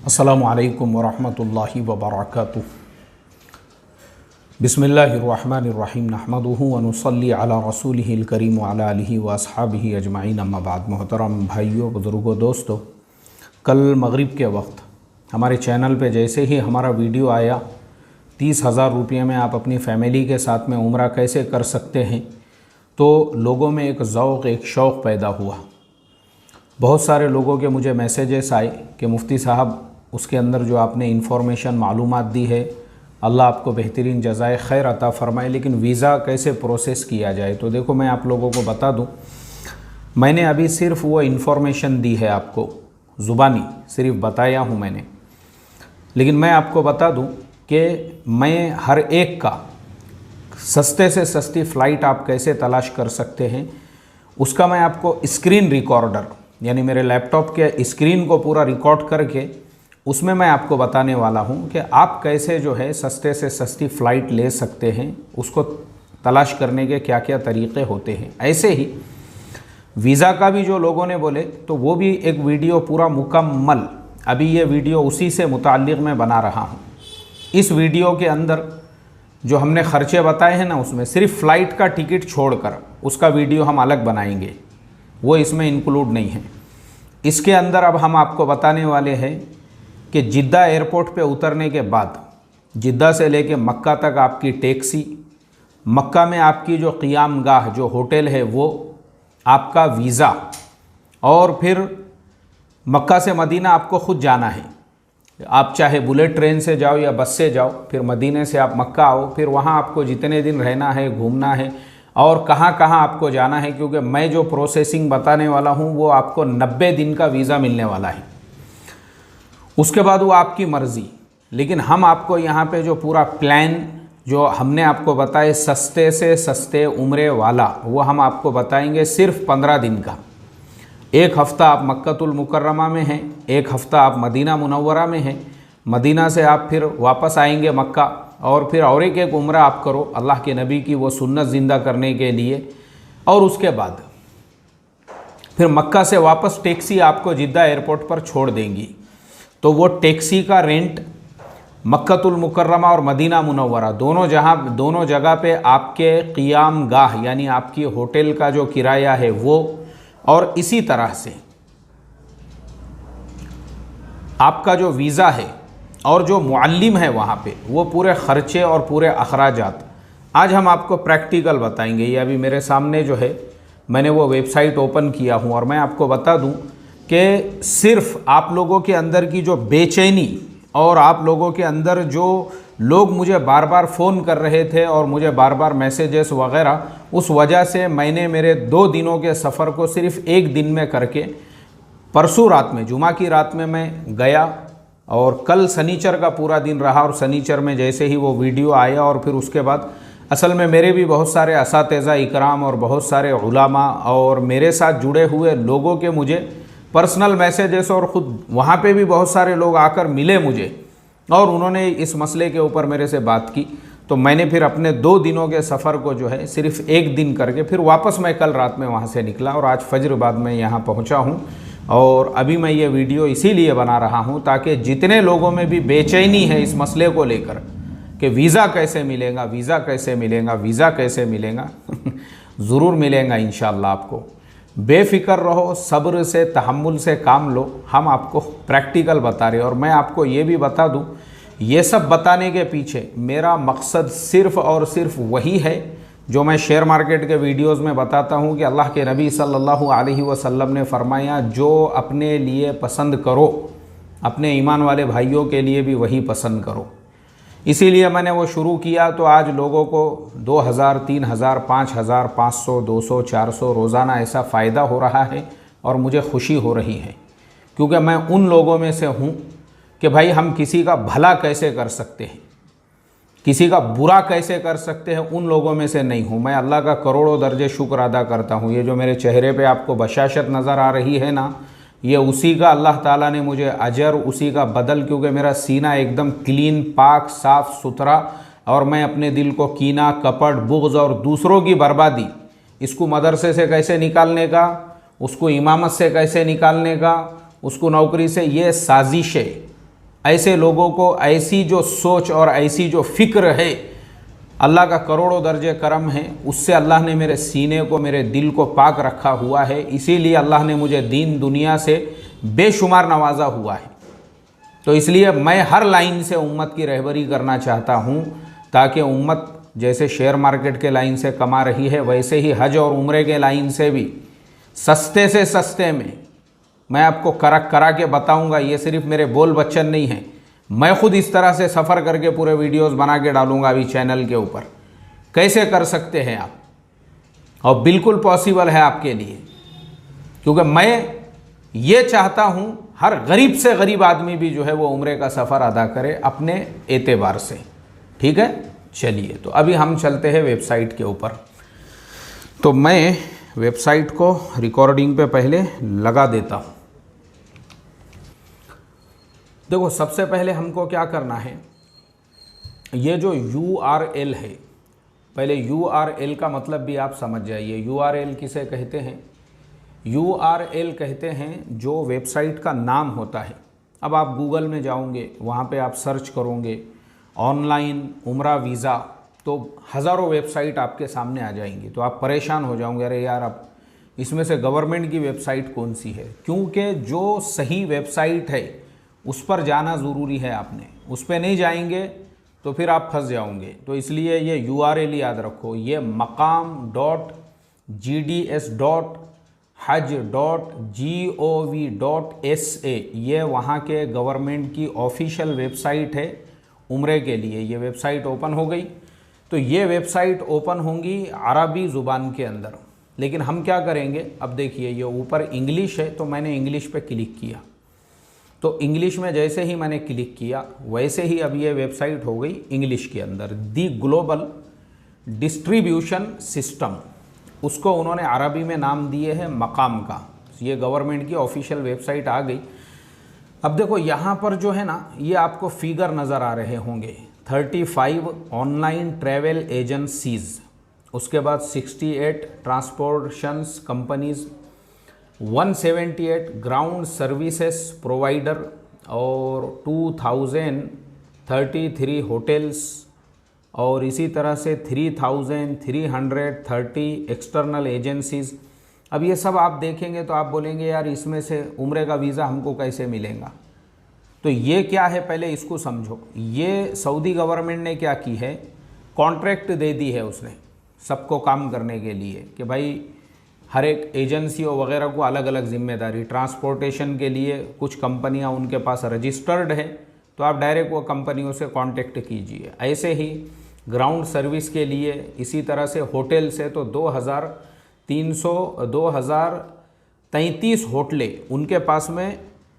अस्सलामु अलैकुम वरहमतुल्लाहि वबरकातुहू। बिस्मिल्लाहिर्रहमानिर्रहीम नहमदुहु व नुसल्ली अला रसूलिहिल करीम व अला आलिहि व अस्हाबिहि अजमाइन अम्मा बाद। मोहतरम भाइयों, बुज़ुर्गों, दोस्तों, कल मगरिब के वक्त हमारे चैनल पे जैसे ही हमारा वीडियो आया 30,000 रुपये में आप अपनी फ़ैमिली के साथ में उम्रा कैसे कर सकते हैं, तो लोगों में एक ज़ौक़, एक शौक़ पैदा हुआ। बहुत सारे लोगों के मुझे मैसेजेस आए कि मुफ्ती साहब, उसके अंदर जो आपने इन्फॉर्मेशन मालूमात दी है, अल्लाह आपको बेहतरीन जज़ाए खैर अता फ़रमाए, लेकिन वीज़ा कैसे प्रोसेस किया जाए। तो देखो, मैं आप लोगों को बता दूं, मैंने अभी सिर्फ़ वो इन्फॉर्मेशन दी है, आपको ज़ुबानी सिर्फ़ बताया हूँ मैंने, लेकिन मैं आपको बता दूं कि मैं हर एक का सस्ते से सस्ती फ़्लाइट आप कैसे तलाश कर सकते हैं, उसका मैं आपको स्क्रीन रिकॉर्डर, यानी मेरे लैपटॉप के स्क्रीन को पूरा रिकॉर्ड करके उसमें मैं आपको बताने वाला हूं कि आप कैसे जो है सस्ते से सस्ती फ़्लाइट ले सकते हैं, उसको तलाश करने के क्या क्या तरीक़े होते हैं। ऐसे ही वीज़ा का भी जो लोगों ने बोले, तो वो भी एक वीडियो पूरा मुकम्मल, अभी ये वीडियो उसी से मुताल्लिक़ मैं बना रहा हूँ। इस वीडियो के अंदर जो हमने ख़र्चे बताए हैं ना, उसमें सिर्फ फ़्लाइट का टिकट छोड़कर उसका वीडियो हम अलग बनाएंगे, वो इसमें इंक्लूड नहीं है। इसके अंदर अब हम आपको बताने वाले हैं कि जिद्दा एयरपोर्ट पे उतरने के बाद जिद्दा से लेके मक्का तक आपकी टैक्सी, मक्का में आपकी जो क़ियाम गाह जो होटल है वो, आपका वीज़ा, और फिर मक्का से मदीना आपको ख़ुद जाना है। आप चाहे बुलेट ट्रेन से जाओ या बस से जाओ, फिर मदीने से आप मक्का आओ, फिर वहाँ आपको जितने दिन रहना है, घूमना है और कहाँ कहाँ आपको जाना है, क्योंकि मैं जो प्रोसेसिंग बताने वाला हूँ वो आपको 90 दिन का वीज़ा मिलने वाला है। उसके बाद वो आपकी मर्ज़ी, लेकिन हम आपको यहाँ पे जो पूरा प्लान जो हमने आपको बताए सस्ते से सस्ते उम्रे वाला, वो हम आपको बताएंगे सिर्फ 15 दिन का। एक हफ़्ता आप मक्कतुल मुकर्रमा में हैं, एक हफ़्ता आप मदीना मुनव्वरा में हैं, मदीना से आप फिर वापस आएंगे मक्का, और फिर और एक उम्रा आप करो अल्लाह के नबी की वो सुन्नत ज़िंदा करने के लिए, और उसके बाद फिर मक्का से वापस टैक्सी आपको जिद्दा एयरपोर्ट पर छोड़ देंगी। तो वो टैक्सी का रेंट मक्कतुल मुकर्रमा और मदीना मुनव्वरा दोनों जगह पे आपके क़ियाम गाह यानी आपकी होटल का जो किराया है वो, और इसी तरह से आपका जो वीज़ा है और जो मुअल्लिम है वहाँ पे, वो पूरे ख़र्चे और पूरे अखराजात आज हम आपको प्रैक्टिकल बताएंगे। ये अभी मेरे सामने जो है, मैंने वो वेबसाइट ओपन किया हूँ, और मैं आपको बता दूँ कि सिर्फ आप लोगों के अंदर की जो बेचैनी और आप लोगों के अंदर जो लोग मुझे बार बार फ़ोन कर रहे थे और मुझे बार बार मैसेजेस वगैरह, उस वजह से मैंने मेरे 2 दिनों के सफ़र को सिर्फ 1 दिन में करके, परसों रात में, जुमा की रात में मैं गया, और कल शनिचर का पूरा दिन रहा, और शनिचर में जैसे ही वो वीडियो आया, और फिर उसके बाद असल में मेरे भी बहुत सारे असातिज़ा इकराम और बहुत सारे उलामा और मेरे साथ जुड़े हुए लोगों के मुझे पर्सनल मैसेजेस, और ख़ुद वहाँ पे भी बहुत सारे लोग आकर मिले मुझे और उन्होंने इस मसले के ऊपर मेरे से बात की। तो मैंने फिर अपने 2 दिनों के सफ़र को जो है सिर्फ 1 दिन करके फिर वापस मैं कल रात में वहाँ से निकला, और आज फजर बाद मैं यहाँ पहुँचा हूँ। और अभी मैं ये वीडियो इसीलिए बना रहा हूँ ताकि जितने लोगों में भी बेचैनी है इस मसले को लेकर कि वीज़ा कैसे मिलेगा, वीज़ा कैसे मिलेगा, वीज़ा कैसे मिलेगा ज़रूर मिलेगा इंशाअल्लाह। आपको बेफ़िक्र रहो, सब्र से तहम्मुल से काम लो, हम आपको प्रैक्टिकल बता रहे हैं। और मैं आपको ये भी बता दूं, ये सब बताने के पीछे मेरा मकसद सिर्फ़ और सिर्फ वही है जो मैं शेयर मार्केट के वीडियोस में बताता हूं कि अल्लाह के नबी सल्लल्लाहु अलैहि वसल्लम ने फरमाया, जो अपने लिए पसंद करो अपने ईमान वाले भाइयों के लिए भी वही पसंद करो। इसीलिए मैंने वो शुरू किया। तो आज लोगों को 2000, 3000, 5000, 500, 200, 400 रोज़ाना ऐसा फ़ायदा हो रहा है, और मुझे खुशी हो रही है, क्योंकि मैं उन लोगों में से हूँ कि भाई हम किसी का भला कैसे कर सकते हैं, किसी का बुरा कैसे कर सकते हैं, उन लोगों में से नहीं हूँ। मैं अल्लाह का करोड़ों दर्जे शुक्र अदा करता हूँ। ये जो मेरे चेहरे पे आपको बशाशत नज़र आ रही है ना, ये उसी का अल्लाह ताला ने मुझे अजर, उसी का बदल, क्योंकि मेरा सीना एकदम क्लीन, पाक, साफ़ सुथरा, और मैं अपने दिल को कीना, कपट, बुग़्ज़ और दूसरों की बर्बादी, इसको मदरसे से कैसे निकालने का, उसको इमामत से कैसे निकालने का, उसको नौकरी से, ये साजिशें ऐसे लोगों को ऐसी जो सोच और ऐसी जो फिक्र है, अल्लाह का करोड़ों दर्जे करम है, उससे अल्लाह ने मेरे सीने को, मेरे दिल को पाक रखा हुआ है। इसीलिए अल्लाह ने मुझे दीन दुनिया से बेशुमार नवाजा हुआ है। तो इसलिए मैं हर लाइन से उम्मत की रहबरी करना चाहता हूँ, ताकि उम्मत जैसे शेयर मार्केट के लाइन से कमा रही है, वैसे ही हज और उम्रे के लाइन से भी सस्ते से सस्ते में मैं आपको करा के बताऊँगा। ये सिर्फ मेरे बोल बच्चन नहीं हैं, मैं खुद इस तरह से सफ़र करके पूरे वीडियोस बना के डालूंगा अभी चैनल के ऊपर। कैसे कर सकते हैं आप, और बिल्कुल पॉसिबल है आपके लिए, क्योंकि मैं ये चाहता हूँ हर गरीब से गरीब आदमी भी जो है वो उम्रे का सफ़र अदा करे अपने एतबार से। ठीक है, चलिए तो अभी हम चलते हैं वेबसाइट के ऊपर। तो मैं वेबसाइट को रिकॉर्डिंग पे पहले लगा देता हूँ। देखो, सबसे पहले हमको क्या करना है, ये जो URL है, पहले URL का मतलब भी आप समझ जाइए। URL किसे कहते हैं? URL कहते हैं जो वेबसाइट का नाम होता है। अब आप गूगल में जाओगे, वहाँ पे आप सर्च करोगे ऑनलाइन उम्रा वीज़ा, तो हज़ारों वेबसाइट आपके सामने आ जाएंगी। तो आप परेशान हो जाओगे, अरे यार अब इसमें से गवर्नमेंट की वेबसाइट कौन सी है? क्योंकि जो सही वेबसाइट है उस पर जाना ज़रूरी है। आपने उस पर नहीं जाएंगे तो फिर आप फंस जाओगे। तो इसलिए ये URL याद रखो, ये maqam.gds.hajj.gov.sa, ये वहाँ के गवर्नमेंट की ऑफिशियल वेबसाइट है उम्रे के लिए। ये वेबसाइट ओपन हो गई। तो ये वेबसाइट ओपन होंगी अरबी ज़ुबान के अंदर, लेकिन हम क्या करेंगे, अब देखिए ये ऊपर इंग्लिश है, तो मैंने इंग्लिश पे क्लिक किया। तो इंग्लिश में जैसे ही मैंने क्लिक किया, वैसे ही अब ये वेबसाइट हो गई इंग्लिश के अंदर। दी ग्लोबल डिस्ट्रीब्यूशन सिस्टम, उसको उन्होंने अरबी में नाम दिए है मकाम का। ये गवर्नमेंट की ऑफिशियल वेबसाइट आ गई। अब देखो यहाँ पर जो है ना, ये आपको फिगर नज़र आ रहे होंगे। 35 ऑनलाइन ट्रैवल एजेंसीज़, उसके बाद 68 ट्रांसपोर्टेशंस कंपनीज़, 178 ग्राउंड सर्विसेज प्रोवाइडर, और 2033 होटल्स, और इसी तरह से 3330 एक्सटर्नल एजेंसीज़। अब ये सब आप देखेंगे तो आप बोलेंगे यार इसमें से उम्रे का वीज़ा हमको कैसे मिलेगा? तो ये क्या है, पहले इसको समझो। ये सऊदी गवर्नमेंट ने क्या की है, कॉन्ट्रैक्ट दे दी है उसने सबको काम करने के लिए, कि भाई हर एक एजेंसियों वगैरह को अलग अलग जिम्मेदारी। ट्रांसपोर्टेशन के लिए कुछ कंपनियां उनके पास रजिस्टर्ड है, तो आप डायरेक्ट वो कंपनियों से कांटेक्ट कीजिए। ऐसे ही ग्राउंड सर्विस के लिए, इसी तरह से होटल से तो 2033 होटलें उनके पास में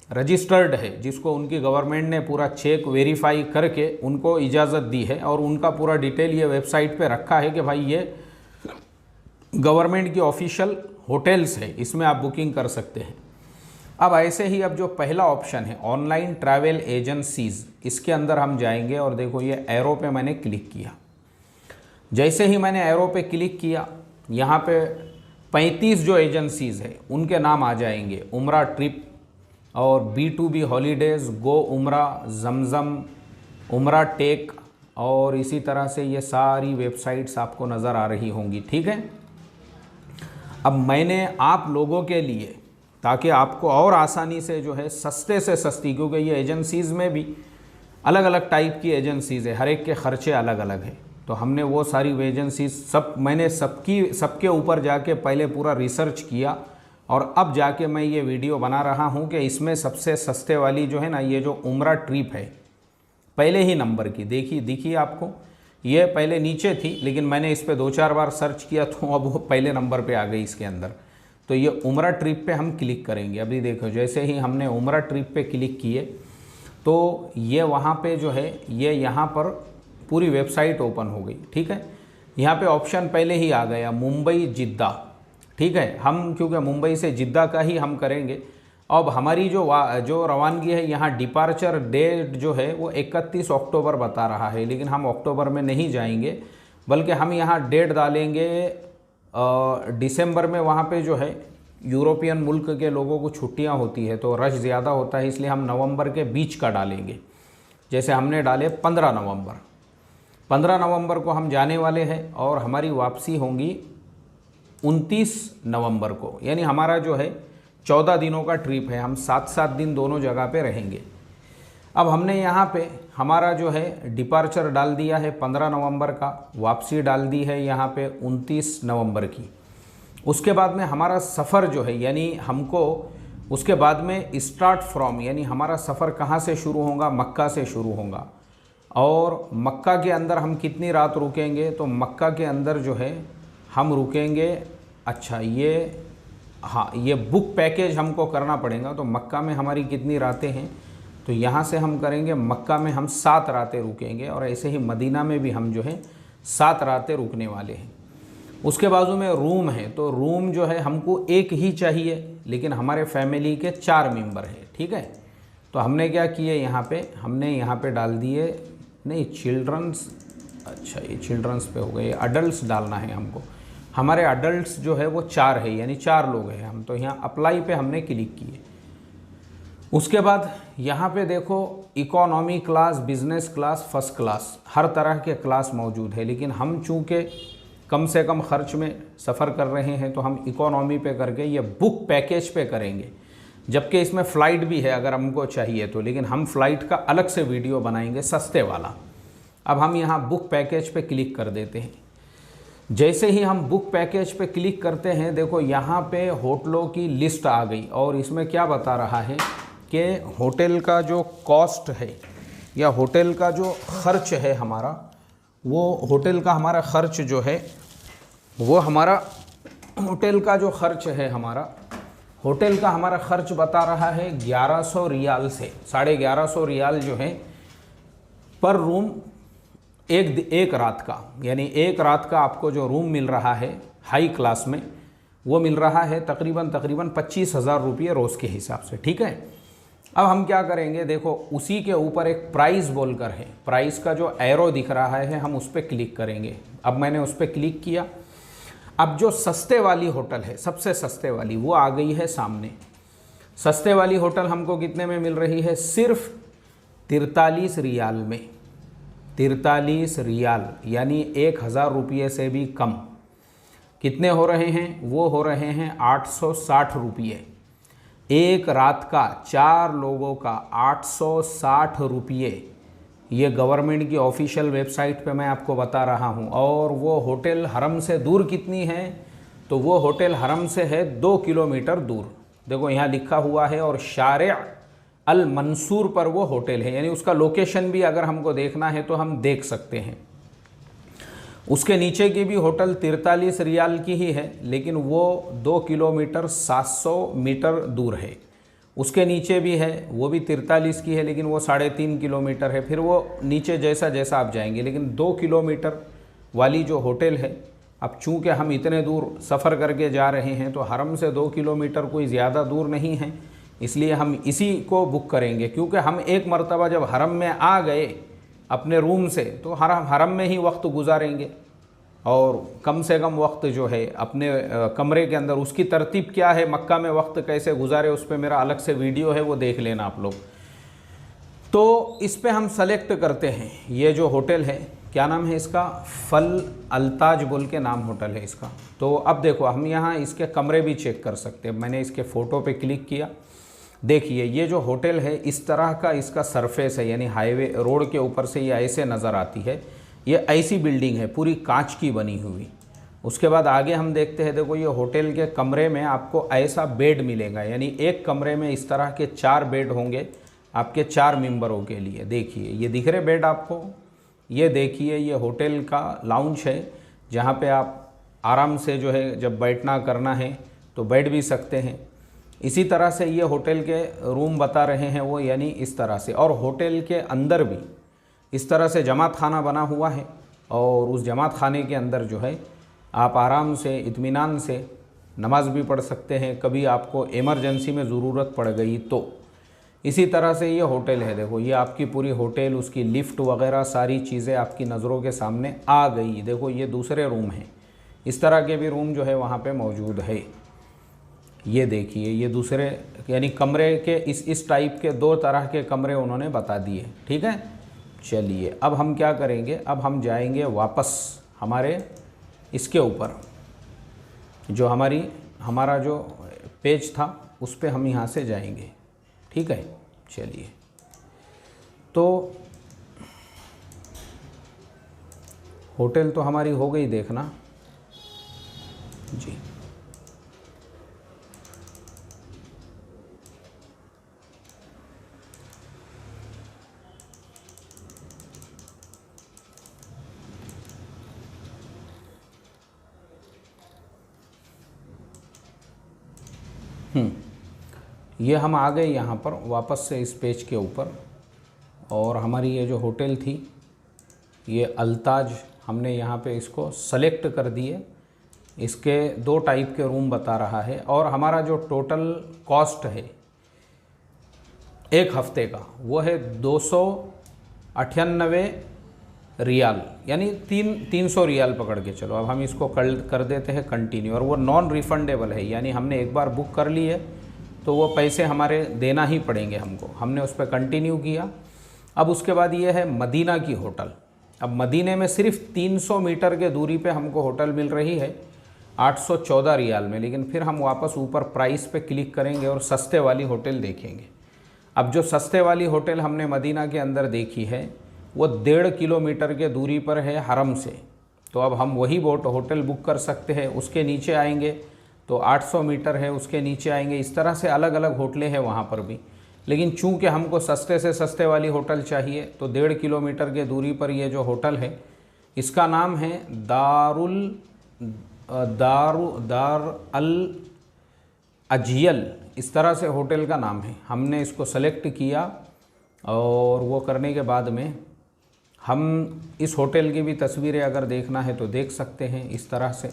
रजिस्टर्ड है, जिसको उनकी गवर्नमेंट ने पूरा चेक वेरीफाई करके उनको इजाज़त दी है, और उनका पूरा डिटेल ये वेबसाइट पे रखा है कि भाई ये गवर्नमेंट की ऑफिशियल होटल्स है, इसमें आप बुकिंग कर सकते हैं। अब ऐसे ही अब जो पहला ऑप्शन है ऑनलाइन ट्रैवल एजेंसीज़, इसके अंदर हम जाएंगे और देखो ये एरो पे मैंने क्लिक किया। जैसे ही मैंने एरो पे क्लिक किया, यहाँ पे 35 जो एजेंसीज़ है उनके नाम आ जाएंगे। उम्रा ट्रिप और B2B हॉलीडेज़, गो उम्रा, जमज़म, उम्रा टेक, और इसी तरह से ये सारी वेबसाइट्स आपको नज़र आ रही होंगी। ठीक है, अब मैंने आप लोगों के लिए, ताकि आपको और आसानी से जो है सस्ते से सस्ती, क्योंकि ये एजेंसीज़ में भी अलग अलग टाइप की एजेंसीज़ है, हर एक के ख़र्चे अलग अलग हैं। तो हमने वो सारी एजेंसीज मैंने सबके ऊपर जाके पहले पूरा रिसर्च किया, और अब जाके मैं ये वीडियो बना रहा हूँ कि इसमें सबसे सस्ते वाली जो है ना, ये जो उम्रा ट्रिप है, पहले ही नंबर की दिखी आपको। ये पहले नीचे थी, लेकिन मैंने इस पर 2-4 बार सर्च किया तो अब वो पहले नंबर पे आ गई इसके अंदर। तो ये उम्रा ट्रिप पे हम क्लिक करेंगे। अभी देखो, जैसे ही हमने उम्रा ट्रिप पे क्लिक किए तो ये वहाँ पे जो है, ये यहाँ पर पूरी वेबसाइट ओपन हो गई। ठीक है, यहाँ पे ऑप्शन पहले ही आ गया मुंबई जिद्दा। ठीक है, हम क्योंकि मुंबई से जिद्दा का ही हम करेंगे। अब हमारी जो रवानगी है, यहाँ डिपार्चर डेट जो है वो 31 अक्टूबर बता रहा है, लेकिन हम अक्टूबर में नहीं जाएंगे, बल्कि हम यहाँ डेट डालेंगे दिसंबर में। वहाँ पे जो है यूरोपियन मुल्क के लोगों को छुट्टियाँ होती है, तो रश ज़्यादा होता है, इसलिए हम नवंबर के बीच का डालेंगे। जैसे हमने डाले 15 नवंबर, 15 नवंबर को हम जाने वाले हैं और हमारी वापसी होंगी 29 नवंबर को, यानी हमारा जो है 14 दिनों का ट्रिप है, हम 7-7 दिन दोनों जगह पे रहेंगे। अब हमने यहाँ पे हमारा जो है डिपार्चर डाल दिया है 15 नवंबर का, वापसी डाल दी है यहाँ पे 29 नवंबर की। उसके बाद में हमारा सफ़र जो है, यानी हमको उसके बाद में स्टार्ट फ्रॉम, यानी हमारा सफ़र कहाँ से शुरू होगा, मक्का से शुरू होगा। और मक्का के अंदर हम कितनी रात रुकेंगे, तो मक्का के अंदर जो है हम रुकेंगे, अच्छा ये हाँ ये बुक पैकेज हमको करना पड़ेगा। तो मक्का में हमारी कितनी रातें हैं, तो यहाँ से हम करेंगे मक्का में हम 7 रातें रुकेंगे और ऐसे ही मदीना में भी हम जो है 7 रातें रुकने वाले हैं। उसके बाजू में रूम है, तो रूम जो है हमको एक ही चाहिए, लेकिन हमारे फैमिली के 4 मेंबर हैं, ठीक है। तो हमने क्या किए यहाँ पे, हमने यहाँ पे डाल दिए, नहीं चिल्ड्रंस, अच्छा ये चिल्ड्रंस पे हो गए, अडल्ट्स डालना है हमको। हमारे अडल्ट्स जो है वो 4 है, यानी 4 लोग हैं हम। तो यहाँ अप्लाई पे हमने क्लिक किए। उसके बाद यहाँ पे देखो economy class, business class, first class, हर तरह के क्लास मौजूद है, लेकिन हम चूँकि कम से कम खर्च में सफ़र कर रहे हैं तो हम इकोनॉमी पे करके ये बुक पैकेज पे करेंगे। जबकि इसमें फ़्लाइट भी है अगर हमको चाहिए तो, लेकिन हम फ़्लाइट का अलग से वीडियो बनाएंगे सस्ते वाला। अब हम यहाँ बुक पैकेज पे क्लिक कर देते हैं। जैसे ही हम बुक पैकेज पे क्लिक करते हैं, देखो यहाँ पे होटलों की लिस्ट आ गई और इसमें क्या बता रहा है कि होटल का जो कॉस्ट है या होटल का जो खर्च है हमारा, वो होटल का हमारा खर्च जो है वो हमारा होटल का जो खर्च है हमारा, होटल का हमारा खर्च बता रहा है 1100 रियाल से 1150 रियाल जो है पर रूम, एक रात का, यानी एक रात का आपको जो रूम मिल रहा है हाई क्लास में वो मिल रहा है तकरीबन 25,000 रुपये रोज़ के हिसाब से, ठीक है। अब हम क्या करेंगे, देखो उसी के ऊपर एक प्राइस बोलकर है, प्राइस का जो एरो दिख रहा है हम उस पर क्लिक करेंगे। अब मैंने उस पर क्लिक किया। अब जो सस्ते वाली होटल है, सबसे सस्ते वाली, वो आ गई है सामने। सस्ते वाली होटल हमको कितने में मिल रही है, सिर्फ 43 रियाल में, 43 रियाल, यानी 1,000 रुपये से भी कम। कितने हो रहे हैं, वो हो रहे हैं 860 रुपये। एक रात का 4 लोगों का 860 रुपये, ये गवर्नमेंट की ऑफिशियल वेबसाइट पे मैं आपको बता रहा हूँ। और वो होटल हरम से दूर कितनी है, तो वो होटल हरम से है 2 किलोमीटर दूर, देखो यहाँ लिखा हुआ है। और शारिअ अल मंसूर पर वो होटल है, यानी उसका लोकेशन भी अगर हमको देखना है तो हम देख सकते हैं। उसके नीचे की भी होटल 43 रियाल की ही है, लेकिन वो 2 किलोमीटर 700 मीटर दूर है। उसके नीचे भी है, वो भी 43 की है, लेकिन वो 3.5 किलोमीटर है। फिर वो नीचे जैसा जैसा आप जाएंगे, लेकिन 2 किलोमीटर वाली जो होटल है, अब चूँकि हम इतने दूर सफ़र करके जा रहे हैं तो हरम से 2 किलोमीटर कोई ज़्यादा दूर नहीं है, इसलिए हम इसी को बुक करेंगे। क्योंकि हम एक मरतबा जब हरम में आ गए अपने रूम से, तो हरम में ही वक्त गुजारेंगे और कम से कम वक्त जो है अपने कमरे के अंदर, उसकी तरतीब क्या है, मक्का में वक्त कैसे गुजारे, उस पर मेरा अलग से वीडियो है, वो देख लेना आप लोग। तो इस पे हम सेलेक्ट करते हैं, ये जो होटल है क्या नाम है इसका, फल अल्ताज बोल के नाम होटल है इसका। तो अब देखो हम यहाँ इसके कमरे भी चेक कर सकते हैं। मैंने इसके फ़ोटो पे क्लिक किया, देखिए ये जो होटल है इस तरह का इसका सरफेस है, यानी हाईवे रोड के ऊपर से ये ऐसे नज़र आती है। ये ऐसी बिल्डिंग है पूरी कांच की बनी हुई। उसके बाद आगे हम देखते हैं, देखो ये होटल के कमरे में आपको ऐसा बेड मिलेगा, यानी एक कमरे में इस तरह के 4 बेड होंगे आपके 4 मेंबरों के लिए। देखिए ये दिख रहे बेड आपको, ये देखिए ये होटल का लाउंज है, जहाँ पे आप आराम से जो है जब बैठना करना है तो बैठ भी सकते हैं। इसी तरह से ये होटल के रूम बता रहे हैं वो, यानी इस तरह से। और होटल के अंदर भी इस तरह से जमात खाना बना हुआ है, और उस जमात खाने के अंदर जो है आप आराम से इत्मीनान से नमाज भी पढ़ सकते हैं, कभी आपको इमरजेंसी में ज़रूरत पड़ गई तो। इसी तरह से ये होटल है, देखो ये आपकी पूरी होटल, उसकी लिफ्ट वगैरह सारी चीज़ें आपकी नज़रों के सामने आ गई। देखो ये दूसरे रूम हैं, इस तरह के भी रूम जो है वहाँ पे मौजूद है। ये देखिए ये दूसरे, यानी कमरे के इस टाइप के 2 तरह के कमरे उन्होंने बता दिए, ठीक है। चलिए अब हम क्या करेंगे, अब हम जाएंगे वापस हमारे इसके ऊपर, जो हमारा जो पेज था उस पे हम यहाँ से जाएंगे। ठीक है, चलिए तो होटल तो हमारी हो गई देखना जी। ये हम आ गए यहाँ पर वापस से इस पेज के ऊपर, और हमारी ये जो होटल थी ये अल्ताज, हमने यहाँ पे इसको सेलेक्ट कर दिए। इसके 2 टाइप के रूम बता रहा है, और हमारा जो टोटल कॉस्ट है एक हफ्ते का वो है 298 रियाल, यानी 300 रियाल पकड़ के चलो। अब हम इसको कर देते हैं कंटिन्यू, और वो नॉन रिफंडेबल है, यानी हमने एक बार बुक कर ली है तो वो पैसे हमारे देना ही पड़ेंगे हमको। हमने उस पर कंटिन्यू किया। अब उसके बाद ये है मदीना की होटल। अब मदीने में सिर्फ 300 मीटर के दूरी पे हमको होटल मिल रही है 814 रियाल में, लेकिन फिर हम वापस ऊपर प्राइस पे क्लिक करेंगे और सस्ते वाली होटल देखेंगे। अब जो सस्ते वाली होटल हमने मदीना के अंदर देखी है वो 1.5 किलोमीटर के दूरी पर है हरम से, तो अब हम वही होटल बुक कर सकते हैं। उसके नीचे आएंगे तो 800 मीटर है, उसके नीचे आएंगे, इस तरह से अलग अलग होटलें हैं वहाँ पर भी। लेकिन चूंकि हमको सस्ते से सस्ते वाली होटल चाहिए तो 1.5 किलोमीटर के दूरी पर ये जो होटल है इसका नाम है दार अल अजियल, इस तरह से होटल का नाम है। हमने इसको सेलेक्ट किया और वो करने के बाद में हम इस होटल की भी तस्वीरें अगर देखना है तो देख सकते हैं। इस तरह से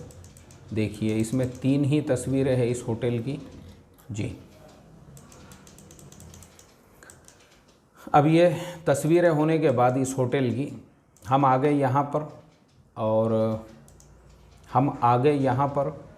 देखिए, इसमें 3 ही तस्वीरें हैं इस होटल की जी। अब ये तस्वीरें होने के बाद इस होटल की हम आ गए यहाँ पर, और हम आ गए यहाँ पर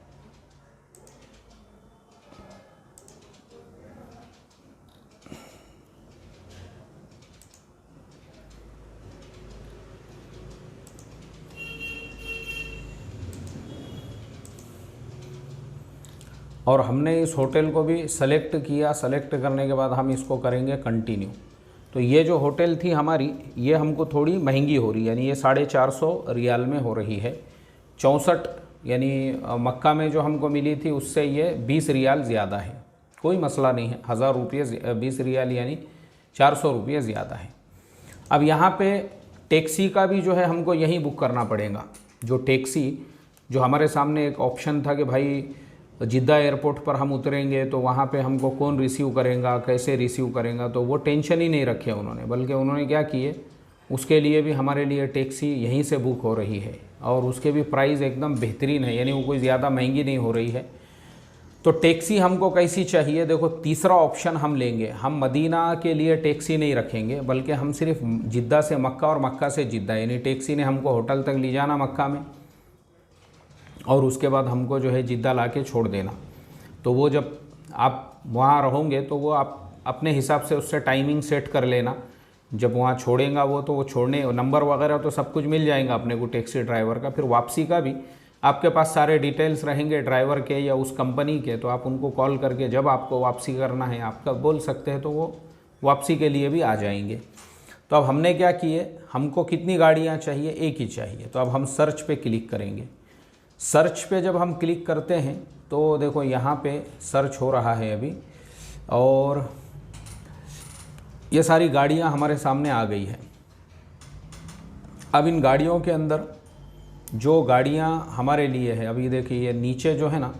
और हमने इस होटल को भी सेलेक्ट किया। सेलेक्ट करने के बाद हम इसको करेंगे कंटिन्यू। तो ये जो होटल थी हमारी ये हमको थोड़ी महंगी हो रही है, यानी ये 450 रियाल में हो रही है। 64 यानी मक्का में जो हमको मिली थी उससे ये 20 रियाल ज़्यादा है। कोई मसला नहीं है, 1000 रुपये 20 रियाल यानी 400 रुपये ज़्यादा है। अब यहाँ पे टैक्सी का भी जो है हमको यहीं बुक करना पड़ेगा। जो टैक्सी जो हमारे सामने एक ऑप्शन था कि भाई जिद्दा एयरपोर्ट पर हम उतरेंगे तो वहाँ पे हमको कौन रिसीव करेगा, कैसे रिसीव करेगा, तो वो टेंशन ही नहीं रखे उन्होंने, बल्कि उन्होंने क्या किए उसके लिए भी हमारे लिए टैक्सी यहीं से बुक हो रही है, और उसके भी प्राइस एकदम बेहतरीन है, यानी वो कोई ज़्यादा महंगी नहीं हो रही है। तो टैक्सी हमको कैसी चाहिए, देखो तीसरा ऑप्शन हम लेंगे। हम मदीना के लिए टैक्सी नहीं रखेंगे, बल्कि हम सिर्फ जिद्दा से मक्का और मक्का से जिद्दा, यानी टैक्सी ने हमको होटल तक ले जाना मक्का में और उसके बाद हमको जो है जिद्दा ला के छोड़ देना। तो वो जब आप वहाँ रहोगे तो वो आप अपने हिसाब से उससे टाइमिंग सेट कर लेना। जब वहाँ छोड़ेगा वो तो वो छोड़ने नंबर वगैरह तो सब कुछ मिल जाएगा अपने को टैक्सी ड्राइवर का। फिर वापसी का भी आपके पास सारे डिटेल्स रहेंगे ड्राइवर के या उस कंपनी के, तो आप उनको कॉल करके जब आपको वापसी करना है आपका बोल सकते हैं, तो वो वापसी के लिए भी आ जाएंगे। तो अब हमने क्या किए, हमको कितनी गाड़ियाँ चाहिए, एक ही चाहिए। तो अब हम सर्च पे क्लिक करेंगे। सर्च पे जब हम क्लिक करते हैं तो देखो यहाँ पे सर्च हो रहा है अभी, और ये सारी गाड़ियाँ हमारे सामने आ गई है। अब इन गाड़ियों के अंदर जो गाड़ियाँ हमारे लिए है, अभी देखिए ये नीचे जो है ना,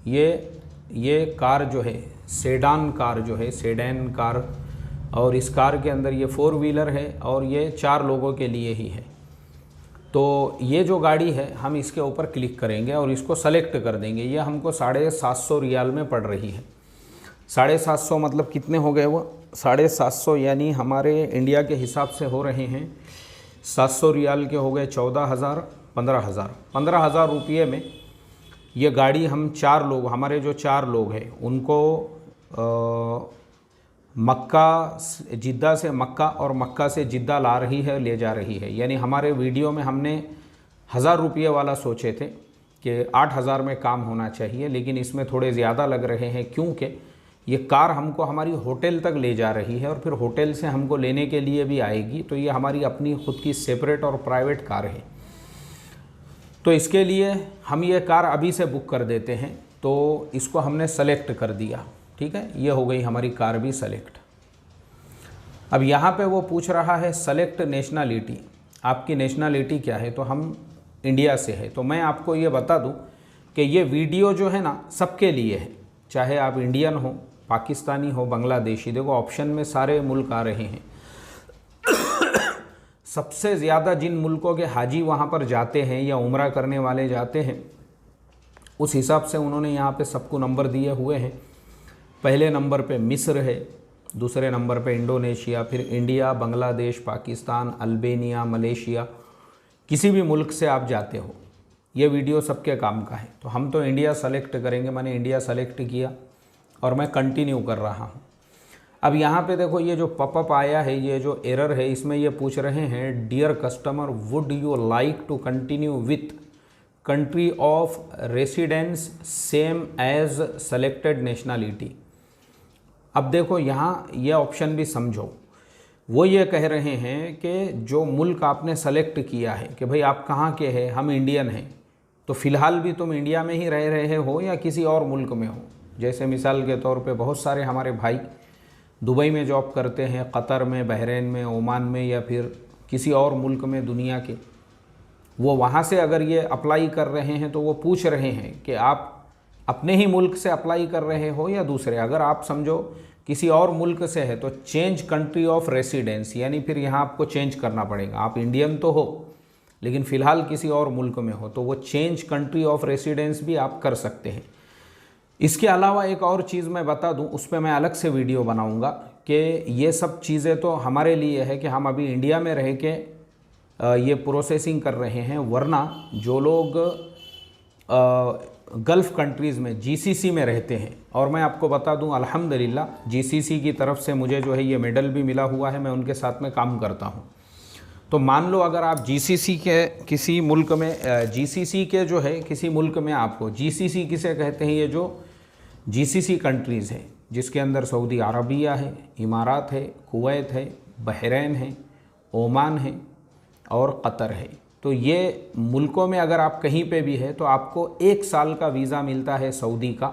ये कार जो है सेडान कार जो है, सेडान कार, और इस कार के अंदर ये 4 व्हीलर है और ये 4 लोगों के लिए ही है। तो ये जो गाड़ी है हम इसके ऊपर क्लिक करेंगे और इसको सेलेक्ट कर देंगे। ये हमको 750 रियाल में पड़ रही है। 750 मतलब कितने हो गए वो, 750 यानी हमारे इंडिया के हिसाब से हो रहे हैं 700 रियाल के हो गए 14,000, 15,000 रुपये में ये गाड़ी हम 4 लोग, हमारे जो 4 लोग हैं उनको मक्का जिद्दा से मक्का और मक्का से जिद्दा ला रही है, ले जा रही है। यानी हमारे वीडियो में हमने 1000 रुपये वाला सोचे थे कि 8000 में काम होना चाहिए, लेकिन इसमें थोड़े ज़्यादा लग रहे हैं क्योंकि ये कार हमको हमारी होटल तक ले जा रही है और फिर होटल से हमको लेने के लिए भी आएगी। तो ये हमारी अपनी खुद की सेपरेट और प्राइवेट कार है। तो इसके लिए हम ये कार अभी से बुक कर देते हैं। तो इसको हमने सेलेक्ट कर दिया, ठीक है, ये हो गई हमारी कार भी सेलेक्ट। अब यहाँ पे वो पूछ रहा है सेलेक्ट नेशनलिटी, आपकी नेशनलिटी क्या है? तो हम इंडिया से है। तो मैं आपको ये बता दूँ कि ये वीडियो जो है ना सबके लिए है, चाहे आप इंडियन हो, पाकिस्तानी हो, बांग्लादेशी। देखो ऑप्शन में सारे मुल्क आ रहे हैं। सबसे ज़्यादा जिन मुल्कों के हाजी वहाँ पर जाते हैं या उम्रा करने वाले जाते हैं, उस हिसाब से उन्होंने यहाँ पे सबको नंबर दिए हुए हैं। पहले नंबर पे मिस्र है, दूसरे नंबर पे इंडोनेशिया, फिर India, Bangladesh, Pakistan, Albania, Malaysia. किसी भी मुल्क से आप जाते हो, ये वीडियो सबके काम का है। तो हम तो इंडिया सेलेक्ट करेंगे, मैंने इंडिया सेलेक्ट किया और मैं कंटिन्यू कर रहा हूँ। अब यहाँ पे देखो ये जो पॉपअप आया है, ये जो एरर है, इसमें ये पूछ रहे हैं dear customer would you like to continue with country of residence same as selected nationality. अब देखो यहाँ ये ऑप्शन भी समझो। वो ये कह रहे हैं कि जो मुल्क आपने सेलेक्ट किया है कि भाई आप कहाँ के हैं, हम इंडियन हैं, तो फ़िलहाल भी तुम इंडिया में ही रह रहे हो या किसी और मुल्क में हो। जैसे मिसाल के तौर पे बहुत सारे हमारे भाई दुबई में जॉब करते हैं, क़तर में, बहरीन में, ओमान में या फिर किसी और मुल्क में दुनिया के। वो वहाँ से अगर ये अप्लाई कर रहे हैं तो वो पूछ रहे हैं कि आप अपने ही मुल्क से अप्लाई कर रहे हो या दूसरे। अगर आप समझो किसी और मुल्क से है तो चेंज कंट्री ऑफ रेसिडेंस, यानी फिर यहाँ आपको चेंज करना पड़ेगा। आप इंडियन तो हो लेकिन फ़िलहाल किसी और मुल्क में हो, तो वो चेंज कंट्री ऑफ रेसिडेंस भी आप कर सकते हैं। इसके अलावा एक और चीज़ मैं बता दूं, उस पर मैं अलग से वीडियो बनाऊंगा कि ये सब चीज़ें तो हमारे लिए है कि हम अभी इंडिया में रह के ये प्रोसेसिंग कर रहे हैं, वरना जो लोग गल्फ़ कंट्रीज़ में जीसीसी में रहते हैं, और मैं आपको बता दूं अल्हम्दुलिल्लाह जीसीसी की तरफ से मुझे जो है ये मेडल भी मिला हुआ है, मैं उनके साथ में काम करता हूं। तो मान लो अगर आप जीसीसी के किसी मुल्क में, जीसीसी के जो है किसी मुल्क में आपको, जीसीसी किसे कहते हैं, ये जो जीसीसी कंट्रीज़ है जिसके अंदर सऊदी अरबिया है, इमारात है, कुवैत है, बहरीन है, ओमान है और क़तर है। तो ये मुल्कों में अगर आप कहीं पे भी है तो आपको 1 साल का वीज़ा मिलता है सऊदी का,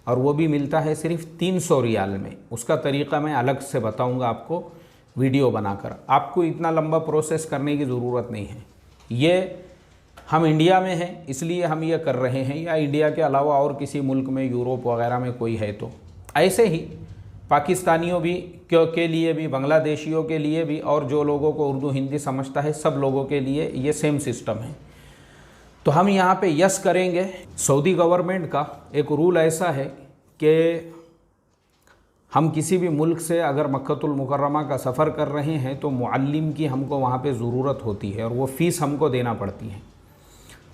और वो भी मिलता है सिर्फ 300 रियाल में। उसका तरीक़ा मैं अलग से बताऊंगा आपको वीडियो बनाकर। आपको इतना लंबा प्रोसेस करने की ज़रूरत नहीं है। ये हम इंडिया में हैं इसलिए हम ये कर रहे हैं, या इंडिया के अलावा और किसी मुल्क में, यूरोप वगैरह में कोई है तो। ऐसे ही पाकिस्तानियों भी के लिए भी, बांग्लादेशियों के लिए भी, और जो लोगों को उर्दू हिंदी समझता है सब लोगों के लिए ये सेम सिस्टम है। तो हम यहाँ पे यस करेंगे। सऊदी गवर्नमेंट का एक रूल ऐसा है कि हम किसी भी मुल्क से अगर मक्कतुल मुकर्रमा का सफ़र कर रहे हैं तो मुअल्लिम की हमको वहाँ पे ज़रूरत होती है और वो फ़ीस हमको देना पड़ती है।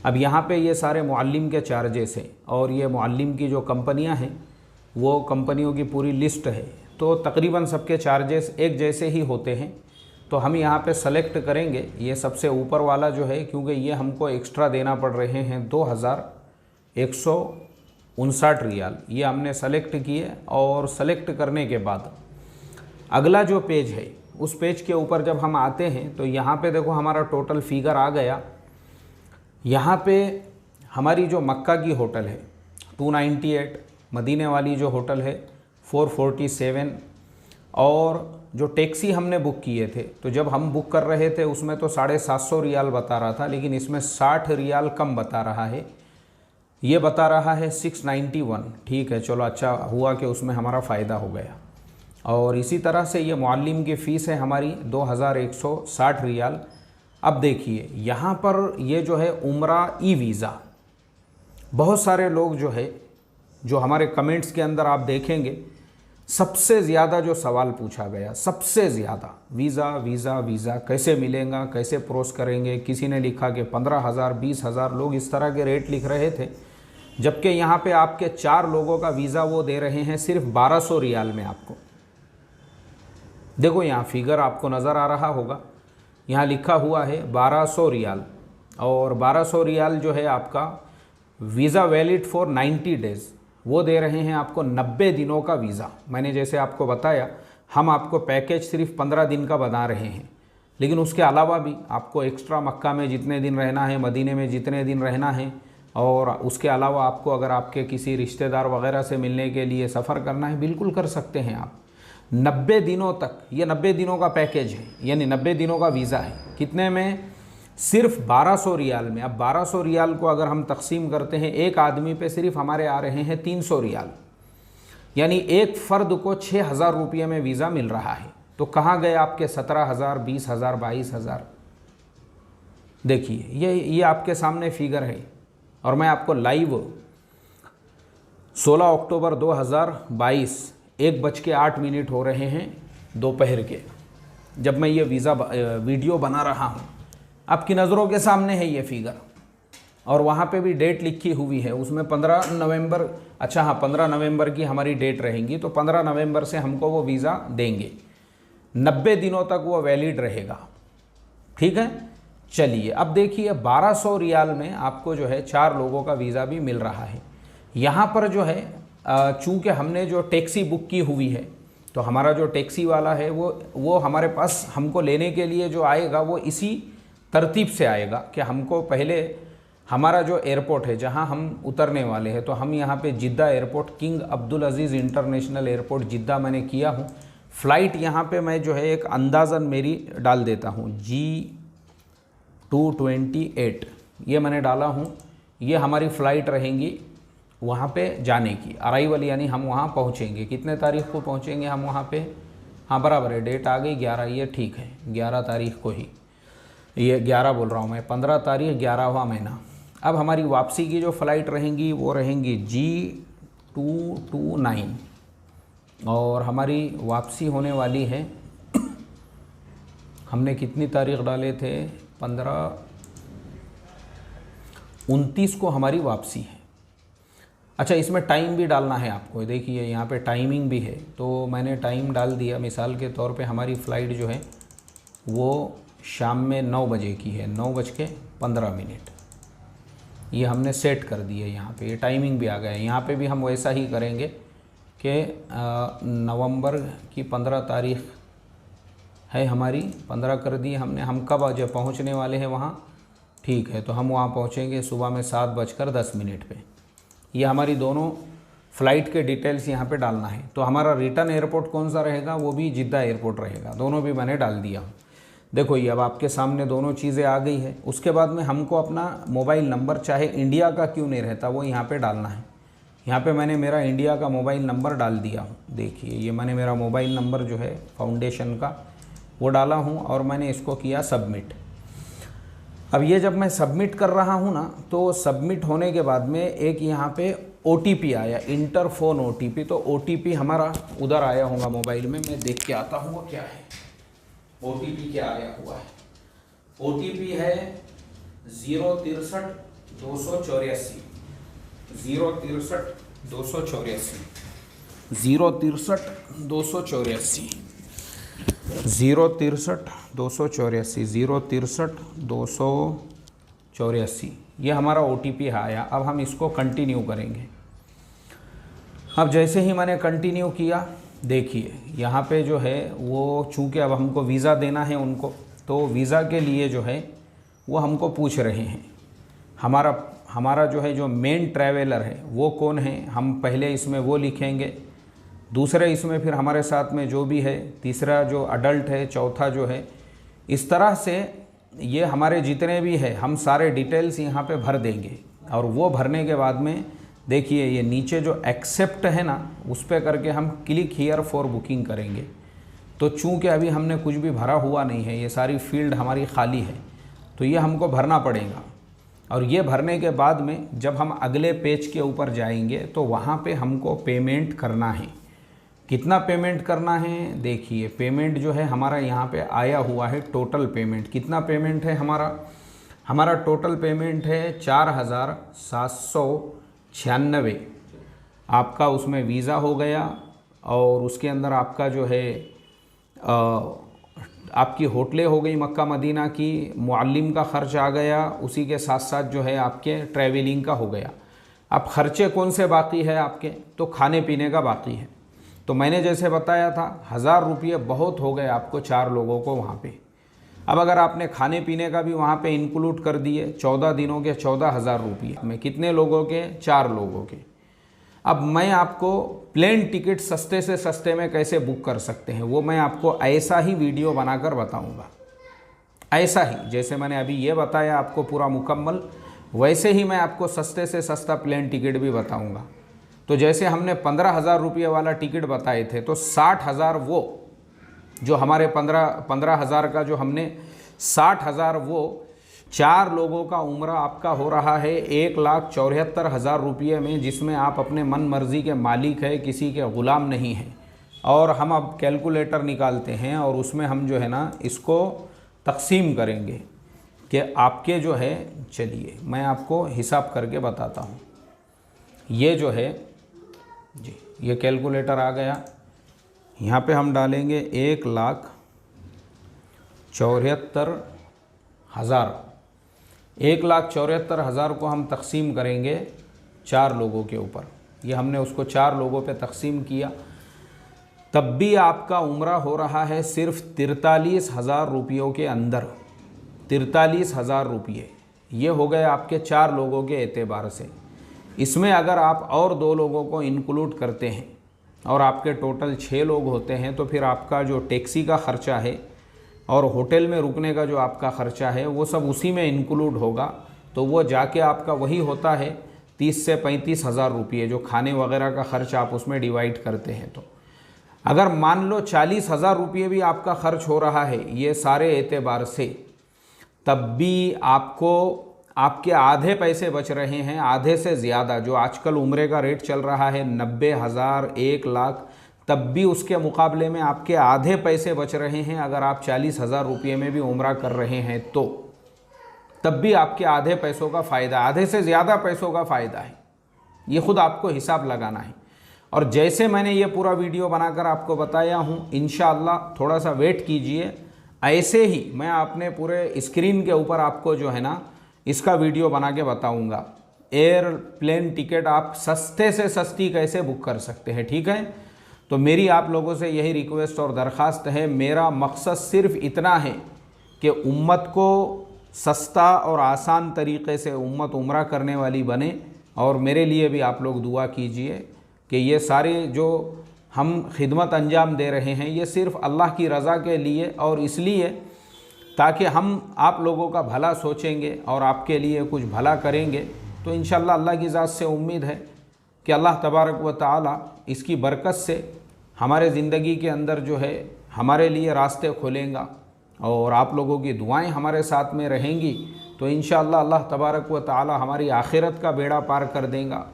अब यहाँ पे ये सारे मुअल्लिम के चार्जेस हैं, और ये मुअल्लिम की जो कंपनियाँ हैं वो कंपनियों की पूरी लिस्ट है। तो तकरीबन सबके चार्जेस एक जैसे ही होते हैं। तो हम यहाँ पे सेलेक्ट करेंगे ये सबसे ऊपर वाला जो है, क्योंकि ये हमको एक्स्ट्रा देना पड़ रहे हैं 2159 रियाल। ये हमने सेलेक्ट किए, और सेलेक्ट करने के बाद अगला जो पेज है उस पेज के ऊपर जब हम आते हैं तो यहाँ पे देखो हमारा टोटल फिगर आ गया। यहाँ पे हमारी जो मक्का की होटल है 298, मदीने वाली जो होटल है 447, और जो टैक्सी हमने बुक किए थे, तो जब हम बुक कर रहे थे उसमें तो 750 रियाल बता रहा था, लेकिन इसमें 60 रियाल कम बता रहा है। ये बता रहा है 691। ठीक है, चलो अच्छा हुआ कि उसमें हमारा फ़ायदा हो गया। और इसी तरह से ये मुअल्लिम की फ़ीस है हमारी 2160 रियाल। अब देखिए यहाँ पर ये जो है उम्रा ई वीज़ा, बहुत सारे लोग जो है, जो हमारे कमेंट्स के अंदर आप देखेंगे सबसे ज़्यादा जो सवाल पूछा गया, सबसे ज़्यादा वीज़ा वीज़ा वीज़ा कैसे मिलेगा, कैसे प्रोस करेंगे। किसी ने लिखा कि 15,000 20,000, लोग इस तरह के रेट लिख रहे थे, जबकि यहाँ पे आपके 4 लोगों का वीज़ा वो दे रहे हैं सिर्फ 1200 रियाल में आपको। देखो यहाँ फिगर आपको नज़र आ रहा होगा, यहाँ लिखा हुआ है 1200 रियाल, और 1200 रियाल जो है आपका वीज़ा वैलिड फॉर 90 डेज़, वो दे रहे हैं आपको 90 दिनों का वीज़ा। मैंने जैसे आपको बताया, हम आपको पैकेज सिर्फ 15 दिन का बना रहे हैं, लेकिन उसके अलावा भी आपको एक्स्ट्रा मक्का में जितने दिन रहना है, मदीने में जितने दिन रहना है, और उसके अलावा आपको अगर आपके किसी रिश्तेदार वगैरह से मिलने के लिए सफ़र करना है, बिल्कुल कर सकते हैं आप 90 दिनों तक। ये 90 दिनों का पैकेज है, यानी 90 दिनों का वीज़ा है। कितने में? सिर्फ 1200 रियाल में। अब 1200 रियाल को अगर हम तकसीम करते हैं, एक आदमी पे सिर्फ हमारे आ रहे हैं 300 रियाल, यानी एक फ़र्द को 6000 रुपये में वीज़ा मिल रहा है। तो कहाँ गए आपके 17,000, 20,000, 22,000? देखिए ये आपके सामने फिगर है, और मैं आपको लाइव 16 अक्टूबर 2022 1:08 हो रहे हैं दोपहर के, जब मैं ये वीडियो बना रहा हूँ, आपकी नज़रों के सामने है ये फिगर, और वहाँ पे भी डेट लिखी हुई है, उसमें 15 नवंबर, अच्छा हाँ 15 नवंबर की हमारी डेट रहेंगी, तो 15 नवंबर से हमको वो वीज़ा देंगे, 90 दिनों तक वो वैलिड रहेगा। ठीक है, चलिए अब देखिए 1200 रियाल में आपको जो है 4 लोगों का वीज़ा भी मिल रहा है। यहाँ पर जो है चूँकि हमने जो टैक्सी बुक की हुई है, तो हमारा जो टैक्सी वाला है वो हमारे पास हमको लेने के लिए जो आएगा वो इसी तरतीब से आएगा कि हमको पहले हमारा जो एयरपोर्ट है जहां हम उतरने वाले हैं, तो हम यहां पे Jeddah airport, King Abdul Aziz international airport Jeddah मैंने किया हूं। फ़्लाइट यहां पे मैं जो है एक अंदाज़न मेरी डाल देता हूं, G228 ये मैंने डाला हूं। ये हमारी फ़्लाइट रहेंगी वहाँ पे जाने की, अराइवल, यानी हम वहाँ पहुँचेंगे। कितने तारीख को पहुँचेंगे हम वहाँ पे? हाँ बराबर है, डेट आ गई 11, ये ठीक है 11 तारीख को ही, ये 11 बोल रहा हूँ मैं, 15 तारीख 11वां महीना। अब हमारी वापसी की जो फ़्लाइट रहेंगी वो रहेंगी G229, और हमारी वापसी होने वाली है, हमने कितनी तारीख डाले थे? 29 को हमारी वापसी है। अच्छा, इसमें टाइम भी डालना है आपको, देखिए यहाँ पे टाइमिंग भी है, तो मैंने टाइम डाल दिया। मिसाल के तौर पे हमारी फ़्लाइट जो है वो शाम में 9 बजे की है, 9:15, ये हमने सेट कर दिए यहाँ पे, ये टाइमिंग भी आ गया है। यहाँ पे भी हम वैसा ही करेंगे कि नवंबर की 15 तारीख है हमारी, 15 कर दी हमने। हम कब आज पहुँचने वाले हैं वहाँ? ठीक है, तो हम वहाँ पहुँचेंगे सुबह में 7:10 पे। ये हमारी दोनों फ़्लाइट के डिटेल्स यहाँ पे डालना है। तो हमारा रिटर्न एयरपोर्ट कौन सा रहेगा? वो भी जिद्दा एयरपोर्ट रहेगा। दोनों भी मैंने डाल दिया। देखो ये अब आपके सामने दोनों चीज़ें आ गई है। उसके बाद में हमको अपना मोबाइल नंबर, चाहे इंडिया का क्यों नहीं रहता, वो यहाँ पे डालना है। यहाँ पे मैंने मेरा इंडिया का मोबाइल नंबर डाल दिया हूँ। देखिए ये मैंने मेरा मोबाइल नंबर जो है फाउंडेशन का वो डाला हूँ, और मैंने इसको किया सबमिट। अब ये जब मैं सबमिट कर रहा हूँ ना, तो सबमिट होने के बाद में एक यहाँ पे OTP आया, इंटर फ़ोन OTP। तो OTP हमारा उधर आया होगा मोबाइल में, मैं देख के आता हूँ वो क्या है। OTP क्या आया हुआ है? OTP है 063-284, 063-284, 063-284, 063-284, ये हमारा OTP आया। अब हम इसको कंटिन्यू करेंगे। अब जैसे ही मैंने कंटिन्यू किया, देखिए यहाँ पे जो है वो, चूँकि अब हमको वीज़ा देना है उनको, तो वीज़ा के लिए जो है वो हमको पूछ रहे हैं हमारा जो है जो मेन ट्रैवलर है वो कौन है। हम पहले इसमें वो लिखेंगे, दूसरे इसमें फिर हमारे साथ में जो भी है, तीसरा जो अडल्ट है, चौथा जो है, इस तरह से ये हमारे जितने भी है हम सारे डिटेल्स यहाँ पे भर देंगे। और वो भरने के बाद में देखिए ये नीचे जो एक्सेप्ट है ना, उस पर करके हम क्लिक हियर फॉर बुकिंग करेंगे। तो चूँकि अभी हमने कुछ भी भरा हुआ नहीं है, ये सारी फील्ड हमारी खाली है, तो ये हमको भरना पड़ेगा। और ये भरने के बाद में जब हम अगले पेज के ऊपर जाएंगे तो वहाँ पे हमको पेमेंट करना है। कितना पेमेंट करना है? देखिए पेमेंट जो है हमारा यहाँ पे आया हुआ है, टोटल पेमेंट कितना पेमेंट है हमारा टोटल पेमेंट है 4,796। आपका उसमें वीज़ा हो गया, और उसके अंदर आपका जो है आपकी होटलें हो गई मक्का मदीना की, मुअल्लिम का ख़र्च आ गया, उसी के साथ साथ जो है आपके ट्रैवलिंग का हो गया। अब ख़र्चे कौन से बाकी है आपके? तो खाने पीने का बाकी है। तो मैंने जैसे बताया था 1000 रुपये बहुत हो गए आपको 4 लोगों को वहाँ पे। अब अगर आपने खाने पीने का भी वहाँ पे इंक्लूड कर दिए 14 दिनों के 14,000 रुपये में, कितने लोगों के? 4 लोगों के। अब मैं आपको प्लेन टिकट सस्ते से सस्ते में कैसे बुक कर सकते हैं वो मैं आपको ऐसा ही वीडियो बनाकर बताऊंगा। ऐसा ही जैसे मैंने अभी ये बताया आपको पूरा मुकम्मल, वैसे ही मैं आपको सस्ते से सस्ता प्लेन टिकट भी बताऊंगा। तो जैसे हमने 15,000 रुपये वाला टिकट बताए थे, तो 60,000 वो जो हमारे 15,000 का जो हमने 60,000 वो 4 लोगों का उम्रा आपका हो रहा है 1,74,000 रुपये में, जिसमें आप अपने मन मर्ज़ी के मालिक है, किसी के ग़ुलाम नहीं हैं। और हम अब कैलकुलेटर निकालते हैं और उसमें हम जो है ना इसको तकसीम करेंगे कि आपके जो है, चलिए मैं आपको हिसाब करके बताता हूँ। ये जो है जी, ये कैलकुलेटर आ गया। यहाँ पे हम डालेंगे 1,74,000। 1,74,000 को हम तकसीम करेंगे 4 लोगों के ऊपर। ये हमने उसको 4 लोगों पे तकसीम किया, तब भी आपका उम्रा हो रहा है सिर्फ 43,000 रुपयों के अंदर। 43,000 रुपये ये हो गए आपके 4 लोगों के एतबार से। इसमें अगर आप और 2 लोगों को इंक्लूड करते हैं और आपके टोटल 6 लोग होते हैं, तो फिर आपका जो टैक्सी का ख़र्चा है और होटल में रुकने का जो आपका ख़र्चा है वो सब उसी में इंक्लूड होगा। तो वो जाके आपका वही होता है 30 से 35,000 रुपये, जो खाने वगैरह का ख़र्च आप उसमें डिवाइड करते हैं। तो अगर मान लो 40,000 रुपये भी आपका ख़र्च हो रहा है ये सारे एतबार से, तब भी आपको आपके आधे पैसे बच रहे हैं, आधे से ज़्यादा। जो आजकल उम्रे का रेट चल रहा है 90,000, 1 लाख, तब भी उसके मुकाबले में आपके आधे पैसे बच रहे हैं। अगर आप 40,000 रुपये में भी उम्रा कर रहे हैं तो तब भी आपके आधे पैसों का फ़ायदा, आधे से ज़्यादा पैसों का फ़ायदा है। ये ख़ुद आपको हिसाब लगाना है। और जैसे मैंने ये पूरा वीडियो बनाकर आपको बताया हूँ, इंशाअल्लाह थोड़ा सा वेट कीजिए, ऐसे ही मैं अपने पूरे स्क्रीन के ऊपर आपको जो है ना इसका वीडियो बना के बताऊँगा। एयरप्लेन टिकट आप सस्ते से सस्ती कैसे बुक कर सकते हैं, ठीक है। तो मेरी आप लोगों से यही रिक्वेस्ट और दरख्वास्त है। मेरा मकसद सिर्फ़ इतना है कि उम्मत को सस्ता और आसान तरीक़े से उम्मत उम्रा करने वाली बने। और मेरे लिए भी आप लोग दुआ कीजिए कि ये सारे जो हम खिदमत अंजाम दे रहे हैं ये सिर्फ़ अल्लाह की रज़ा के लिए, और इसलिए ताकि हम आप लोगों का भला सोचेंगे और आपके लिए कुछ भला करेंगे। तो इंशाअल्लाह अल्लाह की ज़ात से उम्मीद है कि अल्लाह तबारक व तआला इसकी बरकत से हमारे ज़िंदगी के अंदर जो है हमारे लिए रास्ते खोलेगा, और आप लोगों की दुआएं हमारे साथ में रहेंगी। तो इंशाअल्लाह अल्लाह तबारक व तआला हमारी आखिरत का बेड़ा पार कर देगा।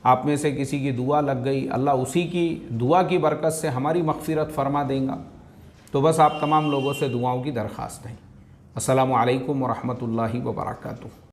आप में से किसी की दुआ लग गई, अल्लाह उसी की दुआ की बरकत से हमारी मग़फ़िरत फ़रमा देगा। तो बस आप तमाम लोगों से दुआओं की दरख्वास्त है। अस्सलामु अलैकुम व रहमतुल्लाहि व बरकातुहू।